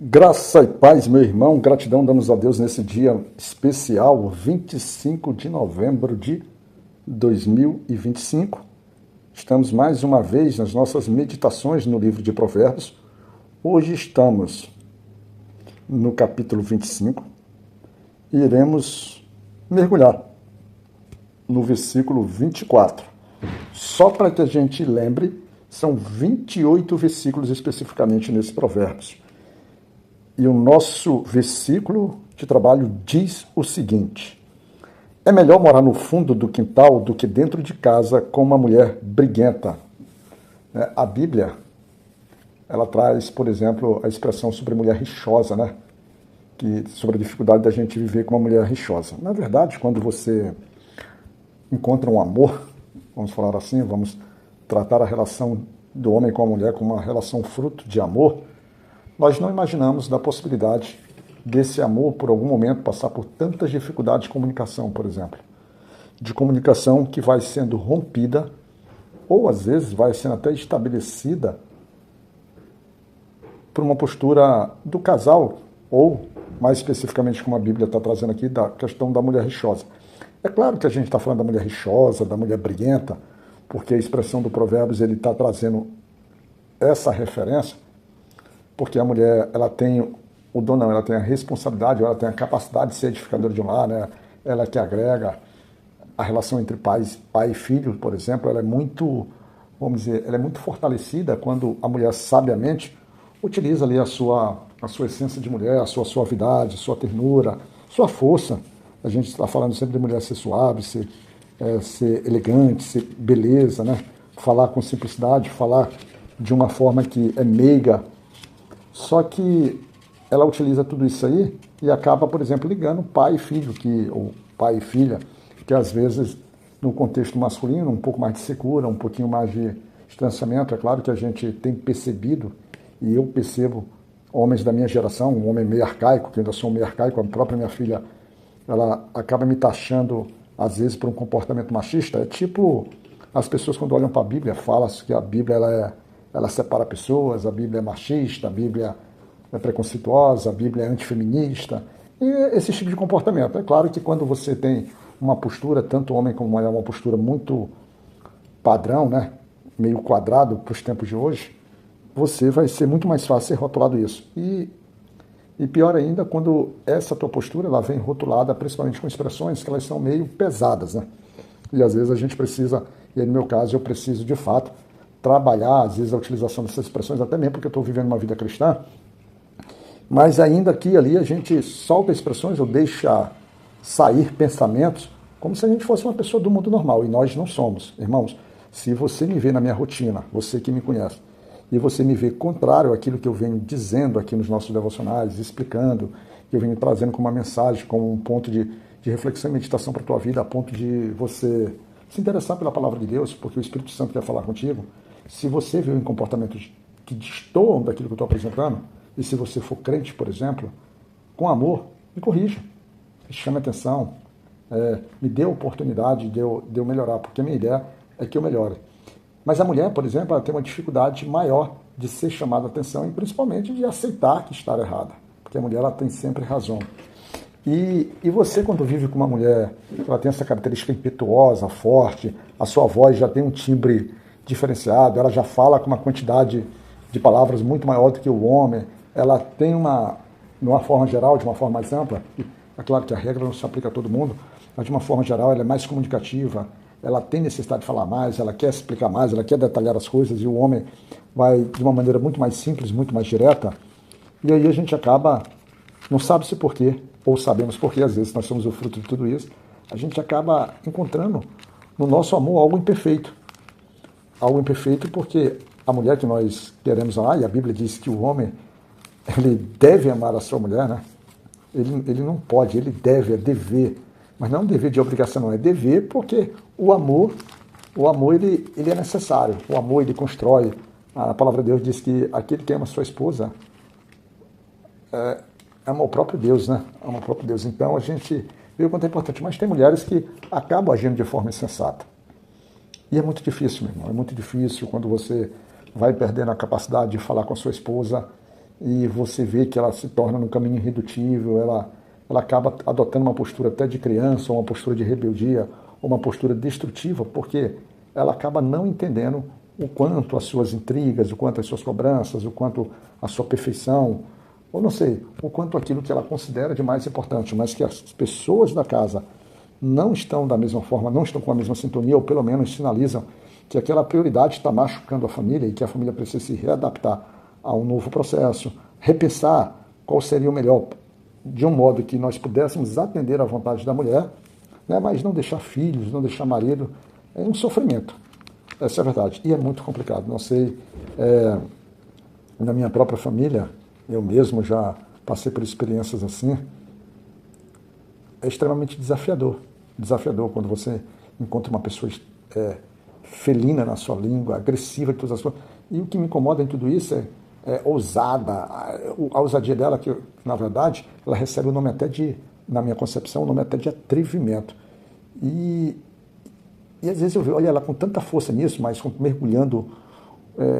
Graça e paz, meu irmão, gratidão damos a Deus nesse dia especial, 25 de novembro de 2025. Estamos mais uma vez nas nossas meditações no livro de Provérbios. Hoje estamos no capítulo 25 e iremos mergulhar no versículo 24. Só para que a gente lembre, são 28 versículos especificamente nesse Provérbios. E o nosso versículo de trabalho diz o seguinte: é melhor morar no fundo do quintal do que dentro de casa com uma mulher briguenta. A Bíblia, ela traz, por exemplo, a expressão sobre mulher rixosa, né? Sobre a dificuldade da gente viver com uma mulher rixosa. Na verdade, quando você encontra um amor, vamos falar assim, vamos tratar a relação do homem com a mulher como uma relação fruto de amor, nós não imaginamos da possibilidade desse amor, por algum momento, passar por tantas dificuldades de comunicação, por exemplo. De comunicação que vai sendo rompida, ou às vezes vai sendo até estabelecida por uma postura do casal, ou, mais especificamente, como a Bíblia está trazendo aqui, da questão da mulher rixosa. É claro que a gente está falando da mulher rixosa, da mulher briguenta, porque a expressão do Provérbios ele está trazendo essa referência, porque a mulher, ela tem o dom, não, ela tem a responsabilidade, ela tem a capacidade de ser edificadora de um lar, né? Ela que agrega a relação entre pai e filho, por exemplo, ela é muito, vamos dizer, ela é muito fortalecida quando a mulher sabiamente utiliza ali a sua essência de mulher, a sua suavidade, a sua ternura, sua força. A gente está falando sempre de mulher ser suave, ser elegante, ser beleza, né? Falar com simplicidade, falar de uma forma que é meiga. Só que ela utiliza tudo isso aí e acaba, por exemplo, ligando pai e filho, ou pai e filha, que às vezes, no contexto masculino, um pouco mais de secura, um pouquinho mais de distanciamento. É claro que a gente tem percebido, e eu percebo homens da minha geração, um homem meio arcaico, que eu ainda sou meio arcaico, a própria minha filha, ela acaba me taxando, às vezes, por um comportamento machista. É tipo as pessoas, quando olham para a Bíblia, falam que a Bíblia ela separa pessoas, a Bíblia é machista, a Bíblia é preconceituosa, a Bíblia é antifeminista, e esse tipo de comportamento. É claro que quando você tem uma postura, tanto homem como mulher, uma postura muito padrão, né, meio quadrado para os tempos de hoje, você vai ser muito mais fácil ser rotulado isso. E pior ainda, quando essa tua postura ela vem rotulada principalmente com expressões que elas são meio pesadas, né? E às vezes a gente precisa, e aí no meu caso eu preciso de fato trabalhar, às vezes, a utilização dessas expressões, até mesmo porque eu estou vivendo uma vida cristã, mas ainda aqui e ali a gente solta expressões ou deixa sair pensamentos como se a gente fosse uma pessoa do mundo normal, e nós não somos. Irmãos, se você me vê na minha rotina, você que me conhece, e você me vê contrário àquilo que eu venho dizendo aqui nos nossos devocionais, explicando, que eu venho trazendo como uma mensagem, como um ponto de reflexão e meditação para a tua vida, a ponto de você se interessar pela palavra de Deus, porque o Espírito Santo quer falar contigo. Se você vê em comportamentos que destoam daquilo que eu estou apresentando, e se você for crente, por exemplo, com amor, me corrija, me chame a atenção, me dê a oportunidade de eu melhorar, porque a minha ideia é que eu melhore. Mas a mulher, por exemplo, ela tem uma dificuldade maior de ser chamada a atenção e principalmente de aceitar que está errada, porque a mulher ela tem sempre razão. E você, quando vive com uma mulher, ela tem essa característica impetuosa, forte, a sua voz já tem um timbre diferenciado, ela já fala com uma quantidade de palavras muito maior do que o homem, ela tem de uma forma geral, de uma forma mais ampla, e é claro que a regra não se aplica a todo mundo, mas de uma forma geral ela é mais comunicativa, ela tem necessidade de falar mais, ela quer explicar mais, ela quer detalhar as coisas, e o homem vai de uma maneira muito mais simples, muito mais direta, e aí a gente acaba, não sabe se por quê, ou sabemos por quê, às vezes nós somos o fruto de tudo isso, a gente acaba encontrando no nosso amor algo imperfeito. Algo imperfeito porque a mulher que nós queremos amar, e a Bíblia diz que o homem ele deve amar a sua mulher, né? Ele não pode, ele deve, é dever, mas não é um dever de obrigação, não, é dever porque o amor ele é necessário, o amor ele constrói. A palavra de Deus diz que aquele que ama sua esposa ama o próprio Deus, né? Ama o próprio Deus. Então a gente vê o quanto é importante, mas tem mulheres que acabam agindo de forma insensata. E é muito difícil, meu irmão, é muito difícil quando você vai perdendo a capacidade de falar com a sua esposa e você vê que ela se torna num caminho irredutível, ela acaba adotando uma postura até de criança, ou uma postura de rebeldia, ou uma postura destrutiva, porque ela acaba não entendendo o quanto as suas intrigas, o quanto as suas cobranças, o quanto a sua perfeição, ou não sei, o quanto aquilo que ela considera de mais importante, mas que as pessoas da casa não estão da mesma forma, não estão com a mesma sintonia, ou pelo menos sinalizam que aquela prioridade está machucando a família e que a família precisa se readaptar a um novo processo, repensar qual seria o melhor, de um modo que nós pudéssemos atender à vontade da mulher, né, mas não deixar filhos, não deixar marido, é um sofrimento. Essa é a verdade. E é muito complicado. Não sei, na minha própria família, eu mesmo já passei por experiências assim, é extremamente desafiador. Desafiador quando você encontra uma pessoa felina na sua língua, agressiva de todas as coisas. E o que me incomoda em tudo isso é ousada, a ousadia dela, que na verdade ela recebe o nome até de, na minha concepção, o nome até de atrevimento. E às vezes eu vejo, olha, ela com tanta força nisso, mas mergulhando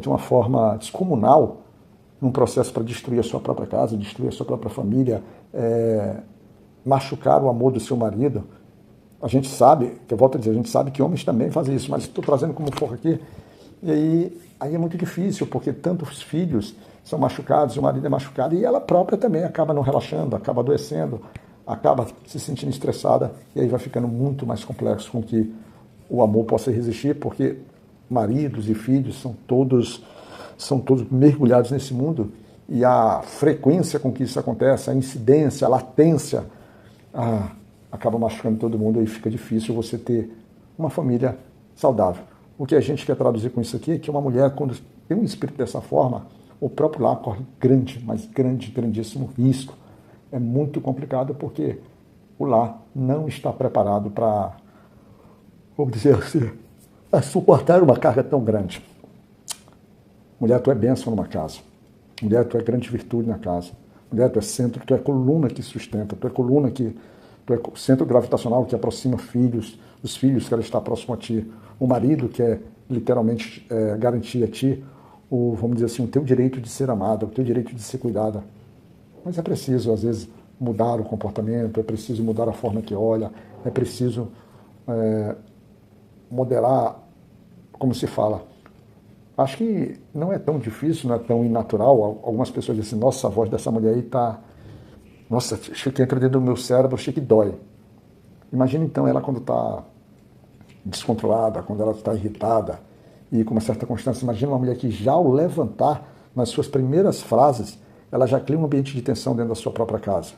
de uma forma descomunal num processo para destruir a sua própria casa, destruir a sua própria família, machucar o amor do seu marido. A gente sabe, que eu volto a dizer, a gente sabe que homens também fazem isso, mas estou trazendo como foco aqui. E aí é muito difícil, porque tantos filhos são machucados, o marido é machucado, e ela própria também acaba não relaxando, acaba adoecendo, acaba se sentindo estressada, e aí vai ficando muito mais complexo com que o amor possa resistir, porque maridos e filhos são todos mergulhados nesse mundo, e a frequência com que isso acontece, a incidência, a latência, acaba machucando todo mundo e fica difícil você ter uma família saudável. O que a gente quer traduzir com isso aqui é que uma mulher, quando tem um espírito dessa forma, o próprio lar corre grandíssimo risco. É muito complicado porque o lar não está preparado para, vamos dizer assim, a suportar uma carga tão grande. Mulher, tu é bênção numa casa. Mulher, tu é grande virtude na casa. Mulher, tu é centro, tu é coluna que sustenta, tu é coluna que... Tu é centro gravitacional que aproxima filhos, os filhos que ela está próximo a ti. O marido que é literalmente garantir a ti, vamos dizer assim, o teu direito de ser amada, o teu direito de ser cuidada. Mas é preciso, às vezes, mudar o comportamento, é preciso mudar a forma que olha, é preciso moderar, como se fala. Acho que não é tão difícil, não é tão inatural. Algumas pessoas dizem assim, nossa, a voz dessa mulher aí está... Nossa, achei que entra dentro do meu cérebro, achei que dói. Imagina então ela quando está descontrolada, quando ela está irritada e com uma certa constância. Imagina uma mulher que já ao levantar nas suas primeiras frases, ela já cria um ambiente de tensão dentro da sua própria casa.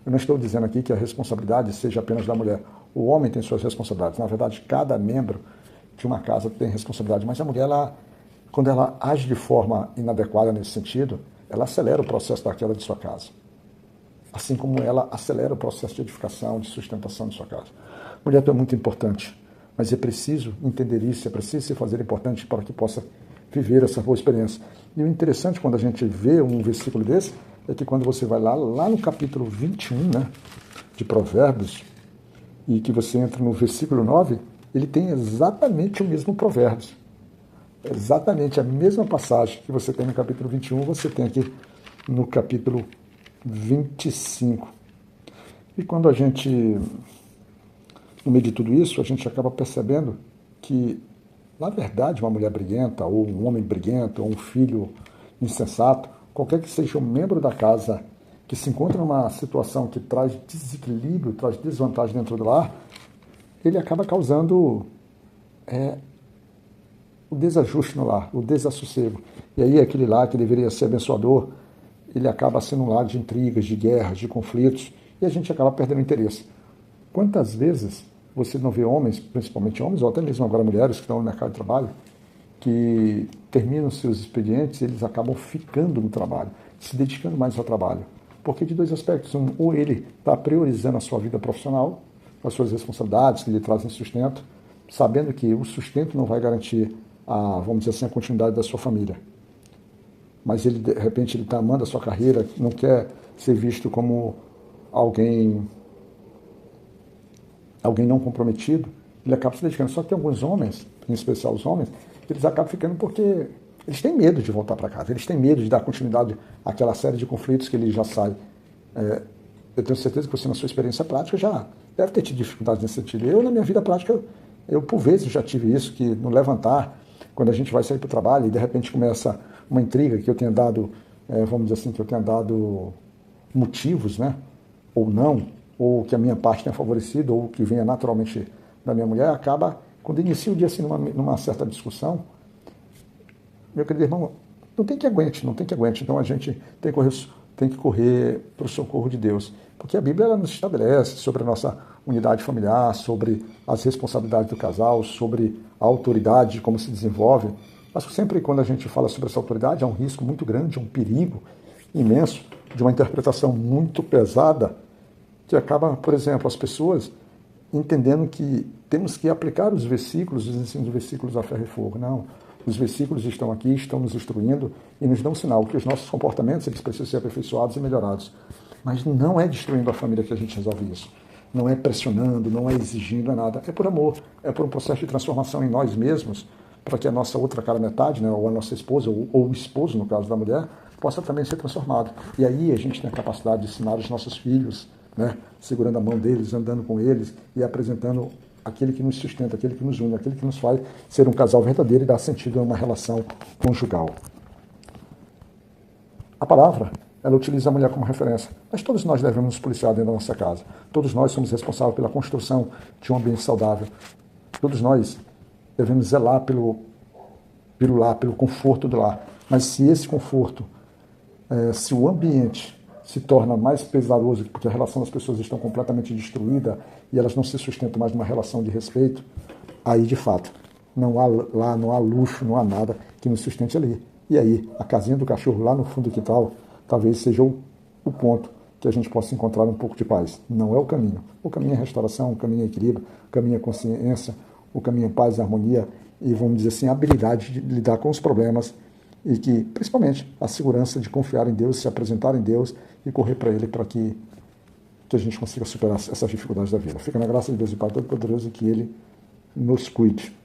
Eu não estou dizendo aqui que a responsabilidade seja apenas da mulher. O homem tem suas responsabilidades. Na verdade, cada membro de uma casa tem responsabilidade. Mas a mulher, quando ela age de forma inadequada nesse sentido, ela acelera o processo da queda de sua casa. Assim como ela acelera o processo de edificação, de sustentação de sua casa. Mulher, tu é muito importante, mas é preciso entender isso, é preciso se fazer importante para que possa viver essa boa experiência. E o interessante quando a gente vê um versículo desse, é que quando você vai lá no capítulo 21, né, de Provérbios, e que você entra no versículo 9, ele tem exatamente o mesmo Provérbios. Exatamente a mesma passagem que você tem no capítulo 21, você tem aqui no capítulo 25. E quando a gente, no meio de tudo isso, a gente acaba percebendo que, na verdade, uma mulher briguenta, ou um homem briguento, ou um filho insensato, qualquer que seja um membro da casa que se encontra numa situação que traz desequilíbrio, traz desvantagem dentro do lar, ele acaba causando o desajuste no lar, o desassossego. E aí aquele lar que deveria ser abençoador, ele acaba sendo um lar de intrigas, de guerras, de conflitos, e a gente acaba perdendo interesse. Quantas vezes você não vê homens, principalmente homens, ou até mesmo agora mulheres que estão no mercado de trabalho, que terminam seus expedientes e eles acabam ficando no trabalho, se dedicando mais ao trabalho. Porque de dois aspectos. Ou ele está priorizando a sua vida profissional, as suas responsabilidades que lhe trazem sustento, sabendo que o sustento não vai garantir vamos dizer assim, a continuidade da sua família. Mas ele, de repente, ele está amando a sua carreira, não quer ser visto como alguém não comprometido, ele acaba se dedicando. Só que alguns homens, em especial os homens, eles acabam ficando porque eles têm medo de voltar para casa, eles têm medo de dar continuidade àquela série de conflitos que ele já sai. Eu tenho certeza que você, na sua experiência prática, já deve ter tido dificuldades nesse sentido. Eu, na minha vida prática, eu por vezes já tive isso, que no levantar, quando a gente vai sair para o trabalho e de repente começa uma intriga que eu tenha dado, vamos dizer assim, que eu tenha dado motivos, né? Ou não, ou que a minha parte tenha favorecido, ou que venha naturalmente da minha mulher, acaba, quando inicia o dia assim numa certa discussão, meu querido irmão, não tem que aguente, não tem que aguente. Então a gente tem que correr para o socorro de Deus. Porque a Bíblia ela nos estabelece sobre a nossa unidade familiar, sobre as responsabilidades do casal, sobre a autoridade, de como se desenvolve. Mas sempre quando a gente fala sobre essa autoridade, há um risco muito grande, um perigo imenso de uma interpretação muito pesada que acaba, por exemplo, as pessoas entendendo que temos que aplicar os versículos, os ensinos de versículos a ferro e fogo. Não. Os versículos estão aqui, estão nos instruindo e nos dão um sinal que os nossos comportamentos eles precisam ser aperfeiçoados e melhorados. Mas não é destruindo a família que a gente resolve isso. Não é pressionando, não é exigindo, é nada. É por amor, é por um processo de transformação em nós mesmos, para que a nossa outra cara metade, né, ou a nossa esposa, ou o esposo, no caso da mulher, possa também ser transformado. E aí a gente tem a capacidade de ensinar os nossos filhos, né, segurando a mão deles, andando com eles e apresentando aquele que nos sustenta, aquele que nos une, aquele que nos faz ser um casal verdadeiro e dar sentido a uma relação conjugal. A palavra, ela utiliza a mulher como referência, mas todos nós devemos nos policiar dentro da nossa casa. Todos nós somos responsáveis pela construção de um ambiente saudável. Todos nós devemos zelar pelo lar, pelo conforto do lar. Mas se esse conforto, se o ambiente se torna mais pesaroso, porque a relação das pessoas estão completamente destruída e elas não se sustentam mais numa relação de respeito, aí, de fato, não há luxo, não há nada que nos sustente ali. E aí, a casinha do cachorro lá no fundo do quintal, talvez seja o ponto que a gente possa encontrar um pouco de paz. Não é o caminho. O caminho é restauração, o caminho é equilíbrio, o caminho é consciência, o caminho é paz e harmonia e, vamos dizer assim, a habilidade de lidar com os problemas e que, principalmente, a segurança de confiar em Deus, se apresentar em Deus e correr para Ele para que a gente consiga superar essas dificuldades da vida. Fica na graça de Deus e Pai Todo-Poderoso e que Ele nos cuide.